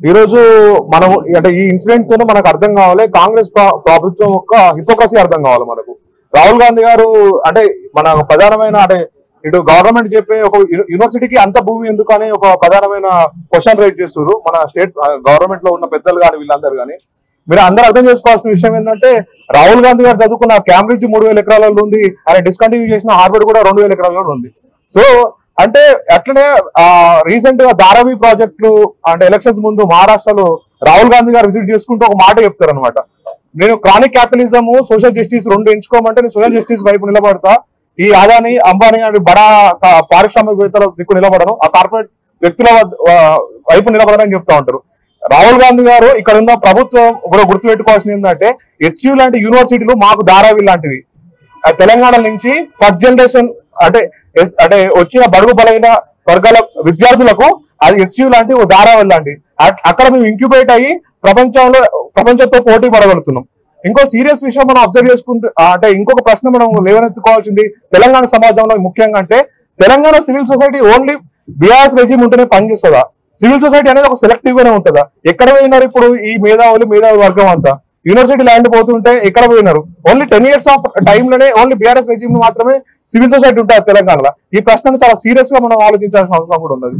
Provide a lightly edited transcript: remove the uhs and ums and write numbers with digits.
ఈ రోజు మనం అంటే ఈ ఇన్సిడెంట్ తోనే మనకు అర్థం కావాలి కాంగ్రెస్ ప్రభుత్వం యొక్క హిపోక్రసీ అర్థం కావాలి మనకు. రాహుల్ గాంధీ గారు అంటే మన ప్రధానమైన అంటే ఇటు గవర్నమెంట్ చెప్పే ఒక యూనివర్సిటీకి అంత భూమి ఎందుకు అని ఒక ప్రధానమైన క్వశ్చన్ రైజ్ చేస్తున్నారు మన స్టేట్ గవర్నమెంట్ లో ఉన్న పెద్దలు కానీ వీళ్ళందరూ కానీ. మీరు అందరూ అర్థం చేసుకోవాల్సిన విషయం ఏంటంటే రాహుల్ గాంధీ గారు చదువుకున్న క్యాంబ్రిడ్జ్ 3000 ఎకరాలలో ఉంది, ఆయన డిస్కంటిన్యూ చేసిన హార్వర్డ్ కూడా 2000 ఎకరాలలో ఉంది. సో అంటే అట్లనే రీసెంట్ గా ధారావి ప్రాజెక్టులు అంటే ఎలక్షన్స్ ముందు మహారాష్ట్రలో రాహుల్ గాంధీ గారు విజిట్ చేసుకుంటూ ఒక మాట చెప్తారు అనమాట. నేను క్రానిక్ క్యాపిటలిజం సోషల్ జస్టిస్ రెండు ఎంచుకోమంటే నేను సోషల్ జస్టిస్ వైపు నిలబడతా, ఈ అదాని అంబానీ అని బడా పారిశ్రామికవేత్తల దిక్కు నిలబడను, ఆ కార్పొరేట్ వ్యక్తుల వైపు నిలబడని చెప్తా ఉంటారు. రాహుల్ గాంధీ గారు ఇక్కడ ఉన్న ప్రభుత్వం కూడా గుర్తుపెట్టుకోవాల్సింది ఏంటంటే హెచ్యూ లాంటి యూనివర్సిటీలు మాకు ధారావి లాంటివి తెలంగాణ నుంచి ఫస్ట్ జనరేషన్ అంటే వచ్చిన బడుగు బలైన వర్గాల విద్యార్థులకు అది హెచ్యూ లాంటి ఓ ధారావి లాంటి అక్కడ మేము ఇంక్యుబేట్ అయ్యి ప్రపంచంతో పోటీ పడగలుగుతున్నాం. ఇంకో సీరియస్ విషయం మనం అబ్జర్వ్ చేసుకుంటే అంటే ఇంకొక ప్రశ్న మనం లేవనెత్తుకోవాల్సింది తెలంగాణ సమాజంలో ముఖ్యంగా అంటే Telangana civil society only BRS regime ఉంటేనే పనిచేస్తుందా? సివిల్ సొసైటీ అనేది ఒక సెలెక్టివ్ గానే ఉంటుందా? ఎక్కడ పోయినారు ఇప్పుడు ఈ మేధావులు వర్గం అంతా? యూనివర్సిటీ ల్యాండ్ పోతుంటే ఎక్కడ పోయినారు? ఓన్లీ 10 years ఆఫ్ టైమ్ లోనే ఓన్లీ బీఆర్ఎస్ రెజిమ్ మాత్రమే సివిల్ సొసైటీ ఉంటుంది తెలంగాణలో. ఈ ప్రశ్నను చాలా సీరియస్ గా మనం ఆలోచించాల్సిన అవసరం కూడా ఉన్నది.